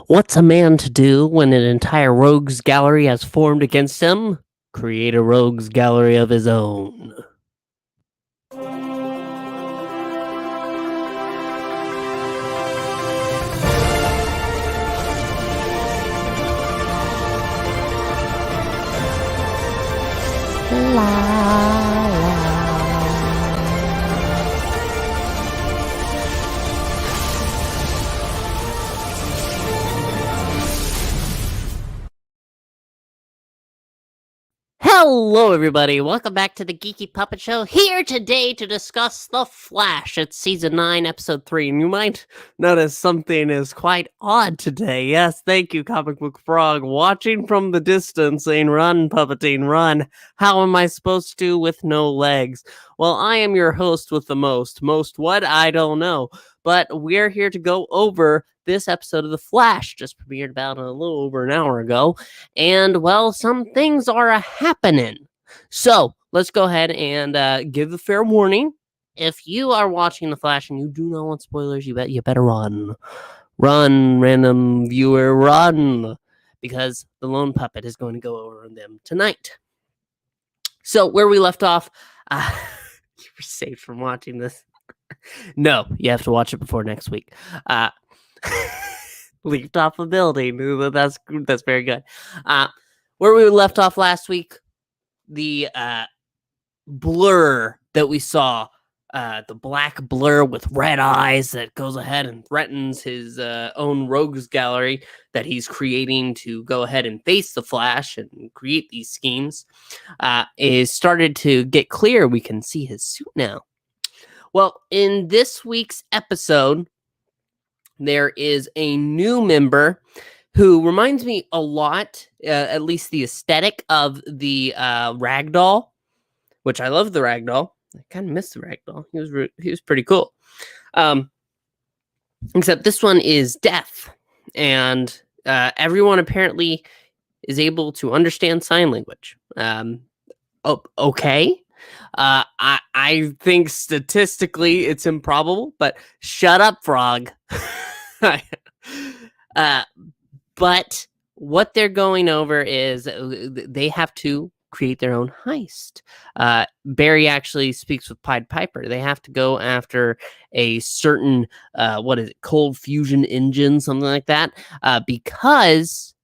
What's a man to do when an entire rogues gallery has formed against him? Create a rogues gallery of his own. Hello, everybody. Welcome back to the Geeky Puppet Show. Here today to discuss The Flash. It's season 9, episode 3. And you might notice something is quite odd today. Yes, thank you, Comic Book Frog. Watching from the distance, saying, "Run, Puppeteen, run." How am I supposed to with no legs? Well, I am your host with the most. Most what? I don't know. But we're here to go over this episode of The Flash. Just premiered about a little over an hour ago. And, well, some things are happening. So let's go ahead and give a fair warning. If you are watching The Flash and you do not want spoilers, you better run. Run, random viewer, run. Because the lone puppet is going to go over them tonight. So where we left off, you were saved from watching this. No, you have to watch it before next week. Leaped off a building. That's very good. Where we left off last week, the blur that we saw, the black blur with red eyes that goes ahead and threatens his own rogues gallery that he's creating to go ahead and face the Flash and create these schemes, is started to get clear. We can see his suit now. Well, in this week's episode, there is a new member who reminds me a lot, at least the aesthetic of the Ragdoll, which I love the Ragdoll. I kind of miss the Ragdoll. He was pretty cool. Except this one is deaf, and everyone apparently is able to understand sign language. Okay. I think statistically it's improbable, but shut up, Frog. But what they're going over is they have to create their own heist. Barry actually speaks with Pied Piper. They have to go after a certain, cold fusion engine, something like that, not because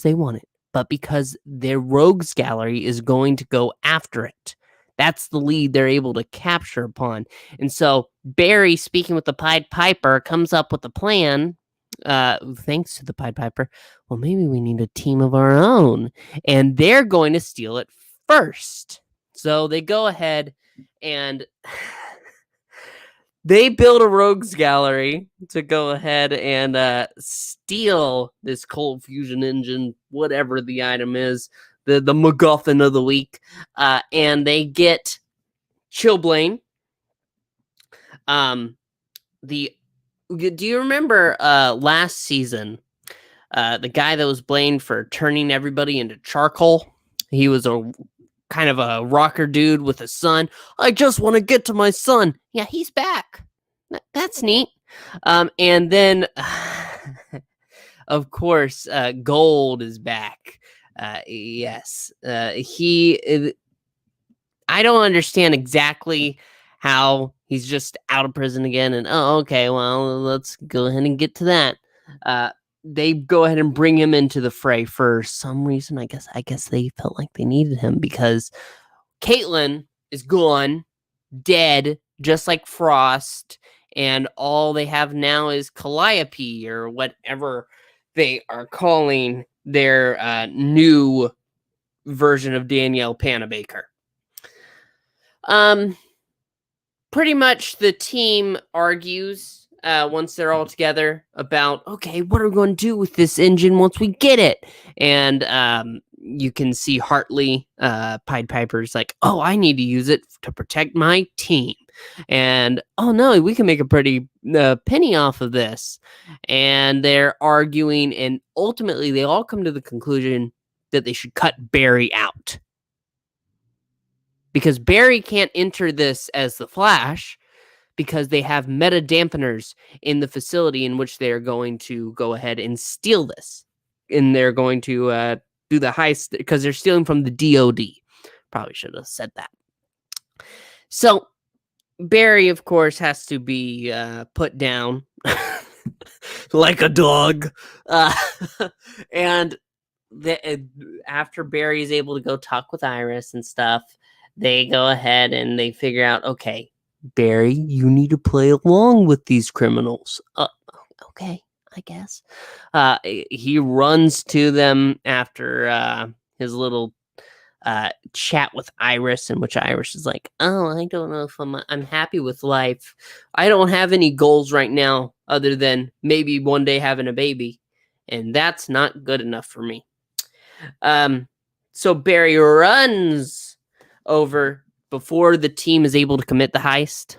they want it, but because their rogues gallery is going to go after it. That's the lead they're able to capture upon. And so Barry, speaking with the Pied Piper, comes up with a plan. Thanks to the Pied Piper, well, maybe we need a team of our own. And they're going to steal it first. So they go ahead and they build a rogues gallery to go ahead and steal this cold fusion engine, whatever the item is, the MacGuffin of the week. And they get Chillblain. Do you remember last season, the guy that was blamed for turning everybody into charcoal? He was a kind of a rocker dude with a son. I just want to get to my son. Yeah, he's back. That's neat. And then, of course, Gold is back. Yes. I don't understand exactly how he's just out of prison again. And, okay, well, let's go ahead and get to that. They go ahead and bring him into the fray for some reason. I guess they felt like they needed him because Caitlin is gone, dead, just like Frost, and all they have now is Calliope, or whatever they are calling their new version of Danielle Panabaker. Pretty much the team argues once they're all together about, okay, what are we going to do with this engine once we get it? And you can see Hartley, Pied Piper's like, oh, I need to use it to protect my team. And, oh, no, we can make a pretty penny off of this. And they're arguing, and ultimately they all come to the conclusion that they should cut Barry out. Because Barry can't enter this as the Flash because they have meta dampeners in the facility in which they're going to go ahead and steal this. And they're going to do the heist because they're stealing from the DOD. Probably should have said that. So Barry, of course, has to be put down like a dog. Uh, and after Barry is able to go talk with Iris and stuff, they go ahead and they figure out, okay, Barry, you need to play along with these criminals. Okay, I guess. He runs to them after his little chat with Iris, in which Iris is like, "Oh, I don't know if I'm happy with life. I don't have any goals right now, other than maybe one day having a baby, and that's not good enough for me." So Barry runs over before the team is able to commit the heist.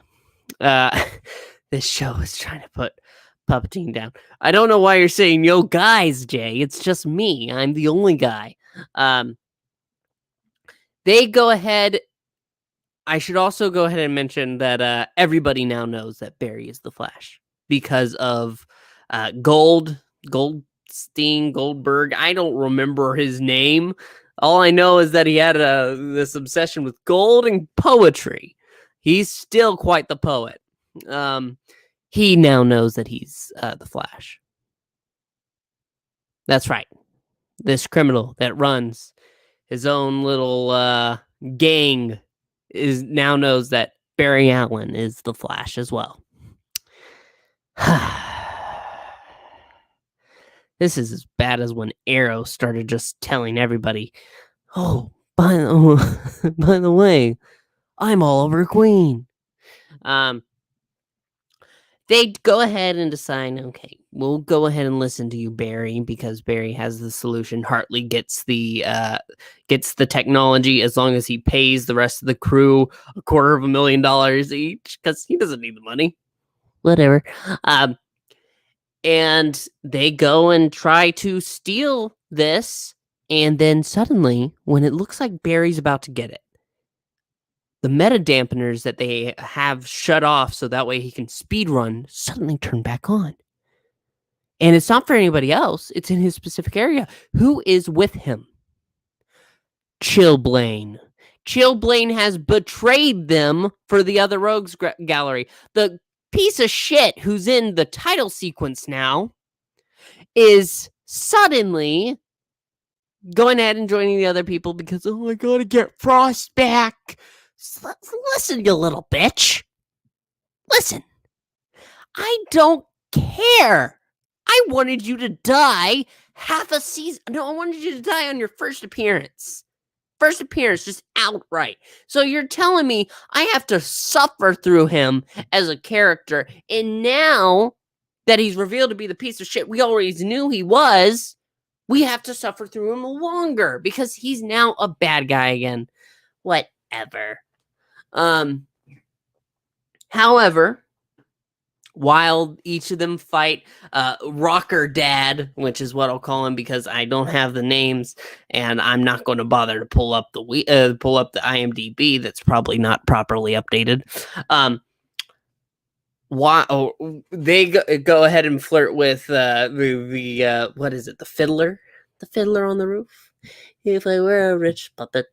This show is trying to put Puppeteer down. I don't know why you're saying, "Yo, guys, Jay." It's just me. I'm the only guy. They go ahead. I should also go ahead and mention that everybody now knows that Barry is the Flash because of Goldberg. I don't remember his name. All I know is that he had this obsession with gold and poetry. He's still quite the poet. He now knows that he's the Flash. That's right. This criminal that runs his own little gang now knows that Barry Allen is the Flash as well. This is as bad as when Arrow started just telling everybody, "Oh, by the way, I'm Oliver Queen." They go ahead and decide, okay, we'll go ahead and listen to you, Barry, because Barry has the solution. Hartley gets the technology as long as he pays the rest of the crew $250,000 each, because he doesn't need the money. Whatever. And they go and try to steal this, and then suddenly, when it looks like Barry's about to get it, the meta dampeners that they have shut off so that way he can speed run suddenly turn back on. And it's not for anybody else. It's in his specific area. Who is with him? Chillblaine. Chillblaine has betrayed them for the other rogues gallery. The piece of shit who's in the title sequence now is suddenly going ahead and joining the other people because, oh, I gotta get Frost back. Listen, you little bitch. Listen. I don't care. I wanted you to die half a season. No, I wanted you to die on your first appearance. First appearance, just outright. So you're telling me I have to suffer through him as a character, and now that he's revealed to be the piece of shit we always knew he was, we have to suffer through him longer because he's now a bad guy again. Whatever. However, while each of them fight Rocker Dad, which is what I'll call him because I don't have the names and I'm not going to bother to pull up the IMDb that's probably not properly updated. They go ahead and flirt with the what is it? The fiddler on the roof. If I were a rich puppet.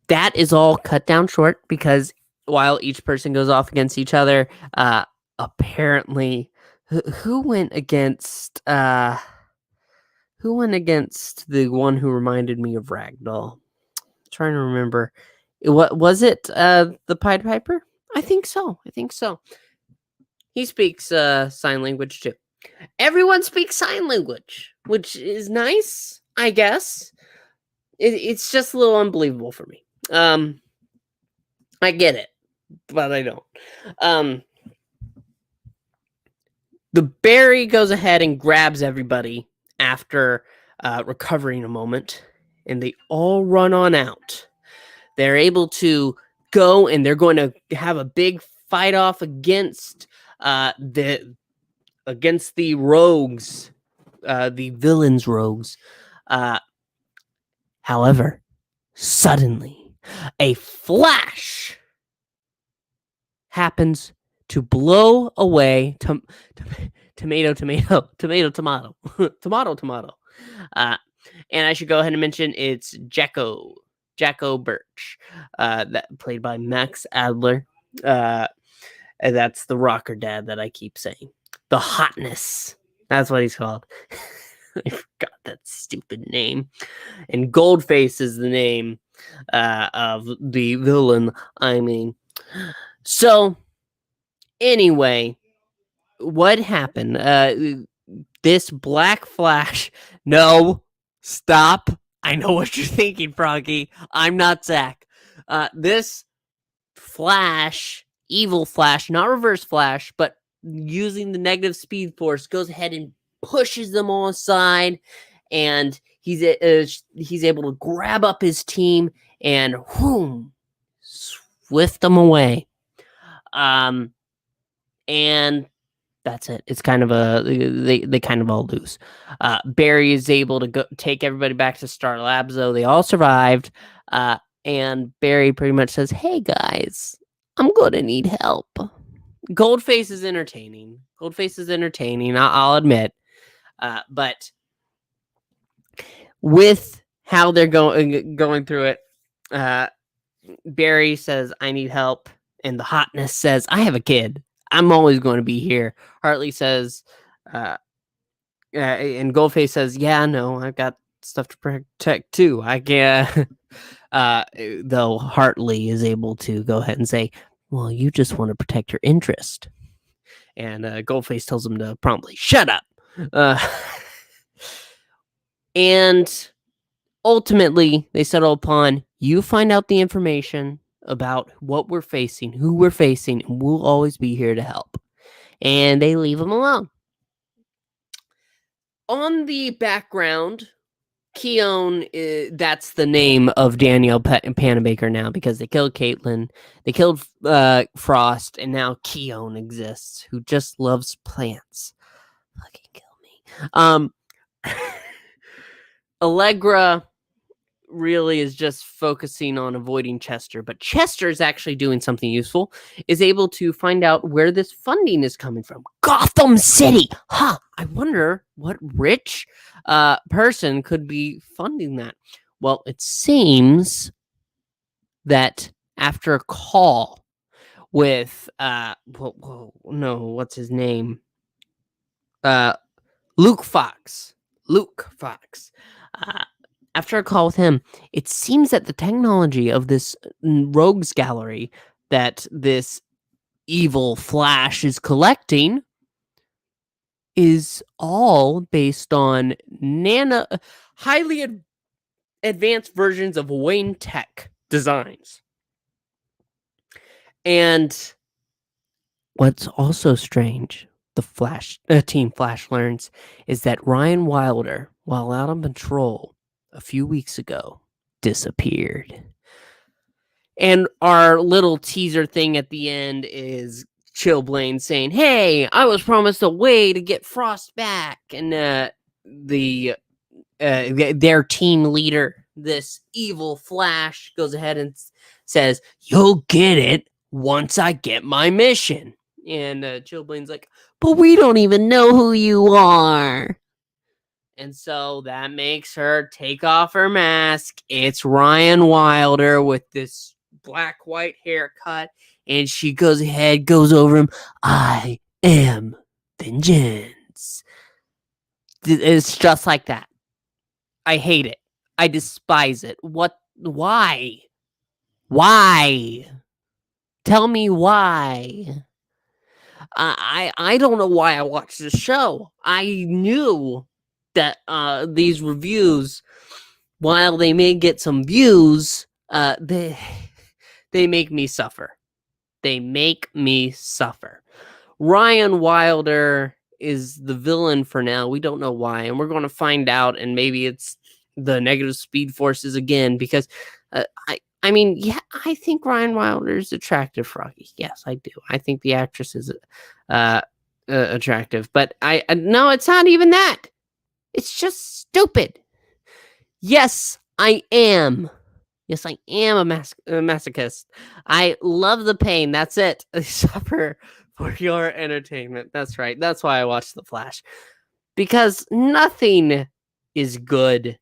That is all cut down short because while each person goes off against each other, apparently, who went against the one who reminded me of Ragdoll? I'm trying to remember. What was it? The Pied Piper? I think so. He speaks sign language too. Everyone speaks sign language, which is nice, I guess. It's just a little unbelievable for me. I get it, but I don't. The Barry goes ahead and grabs everybody after recovering a moment, and they all run on out. They're able to go, and they're going to have a big fight off against the rogues, the villains rogues. However, suddenly, a flash happens to blow away tomato, tomato, tomato, tomato, tomato, tomato. Uh, and I should go ahead and mention it's Jacko Birch, that played by Max Adler. And that's the rocker dad that I keep saying. The Hotness. That's what he's called. I forgot that stupid name. And Goldface is the name of the villain. I mean, so anyway, what happened? This Black Flash. No, stop. I know what you're thinking, Froggy. I'm not Zach. This Flash, evil Flash, not Reverse Flash, but using the negative speed force, goes ahead and pushes them all aside, and he's able to grab up his team and whoom, swift them away. And that's it. It's kind of they kind of all lose. Barry is able to go take everybody back to S.T.A.R Labs, though they all survived. And Barry pretty much says, "Hey guys, I'm gonna need help." Goldface is entertaining. I'll admit. But with how they're going through it, Barry says, "I need help," and the Hotness says, "I have a kid. I'm always going to be here." Hartley says, and Goldface says, "Yeah, no, I've got stuff to protect too. I can't." Though Hartley is able to go ahead and say, "Well, you just want to protect your interest." And Goldface tells him to promptly shut up. And ultimately, they settle upon, you find out the information about what we're facing, who we're facing, and we'll always be here to help. And they leave him alone. On the background, Keone, that's the name of Danielle Panabaker now, because they killed Caitlin, they killed Frost, and now Keone exists, who just loves plants. Fucking kill me. Allegra really is just focusing on avoiding Chester, but Chester is actually doing something useful, is able to find out where this funding is coming from. Gotham City! Huh, I wonder what rich person could be funding that. Well, it seems that after a call with, what's his name? Luke Fox. After a call with him, it seems that the technology of this rogues gallery that this evil Flash is collecting is all based on highly advanced versions of Wayne Tech designs. And what's also strange, Team Flash learns, is that Ryan Wilder, while out on patrol a few weeks ago, disappeared. And our little teaser thing at the end is Chillblaine saying, "Hey, I was promised a way to get Frost back." And their team leader, this evil Flash, goes ahead and says, "You'll get it once I get my mission." And Chillblaine's like, "But we don't even know who you are." And so that makes her take off her mask. It's Ryan Wilder with this black-white haircut. And she goes over him. "I am vengeance." It's just like that. I hate it. I despise it. Why? Why? Tell me why. I don't know why I watched this show. I knew that these reviews, while they may get some views, they make me suffer. Ryan Wilder is the villain for now. We don't know why, and we're going to find out, and maybe it's the negative speed forces again, because I mean, yeah, I think Ryan Wilder is attractive, Froggy. Yes, I do. I think the actress is attractive, but no, it's not even that. It's just stupid. Yes, I am. Yes, I am a masochist. I love the pain. That's it. I suffer for your entertainment. That's right. That's why I watch The Flash. Because nothing is good.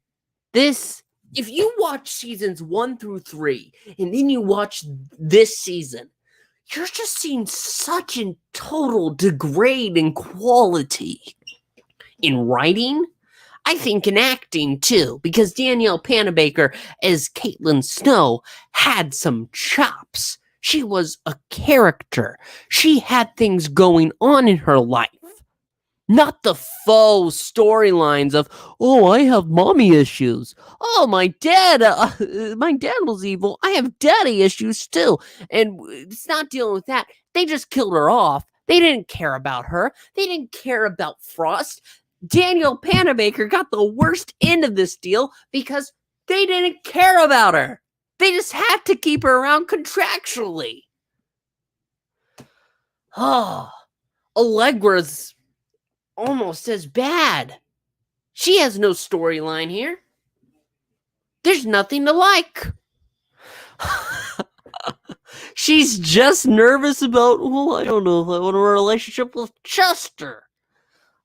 If you watch seasons 1 through 3, and then you watch this season, you're just seeing such a total degrade in quality. In writing, I think in acting too, because Danielle Panabaker as Caitlin Snow had some chops. She was a character. She had things going on in her life. Not the faux storylines of, oh, I have mommy issues. Oh, my dad was evil. I have daddy issues too. And it's not dealing with that. They just killed her off. They didn't care about her. They didn't care about Frost. Daniel Panabaker got the worst end of this deal because they didn't care about her. They just had to keep her around contractually. Oh, Allegra's almost as bad. She has no storyline here. There's nothing to like. She's just nervous about, well, I don't know if I want a relationship with Chester.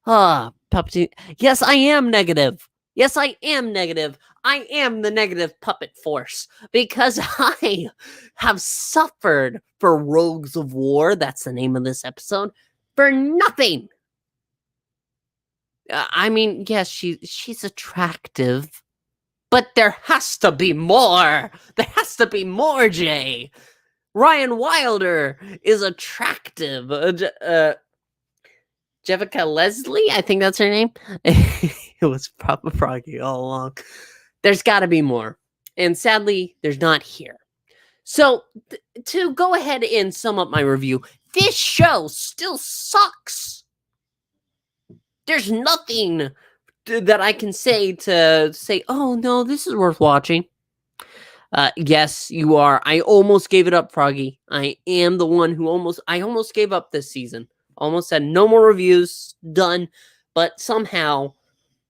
Puppet. Yes, I am negative. Yes, I am negative. I am the negative puppet force because I have suffered for Rogues of War. That's the name of this episode. For nothing. I mean, yes, she's attractive, but there has to be more. There has to be more, Jay. Ryan Wilder is attractive. Jevica Leslie, I think that's her name. It was Papa Froggy all along. There's got to be more. And sadly, there's not here. So, to go ahead and sum up my review, this show still sucks. There's nothing that I can say to say, oh, no, this is worth watching. Yes, you are. I almost gave it up, Froggy. I am the one who almost gave up this season. Almost said no more reviews, done. But somehow,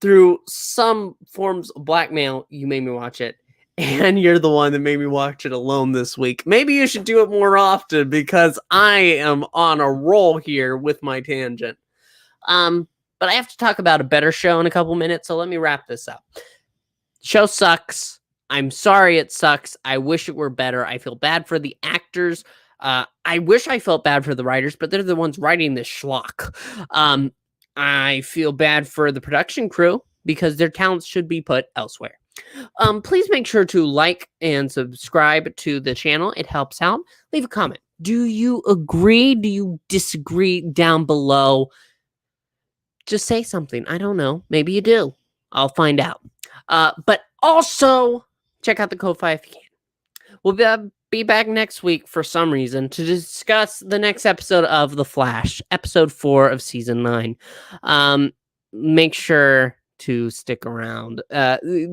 through some forms of blackmail, you made me watch it. And you're the one that made me watch it alone this week. Maybe you should do it more often because I am on a roll here with my tangent. But I have to talk about a better show in a couple minutes, so let me wrap this up. Show sucks. I'm sorry it sucks. I wish it were better. I feel bad for the actors. I wish I felt bad for the writers, but they're the ones writing this schlock. I feel bad for the production crew because their talents should be put elsewhere. Please make sure to like and subscribe to the channel. It helps out. Leave a comment. Do you agree? Do you disagree down below? Just say something. I don't know. Maybe you do. I'll find out. But also, check out the Ko-Fi if you can. We'll be back next week for some reason to discuss the next episode of The Flash, episode 4 of season 9. Make sure to stick around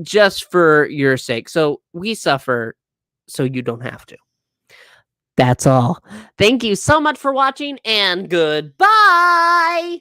just for your sake. So we suffer so you don't have to. That's all. Thank you so much for watching and goodbye.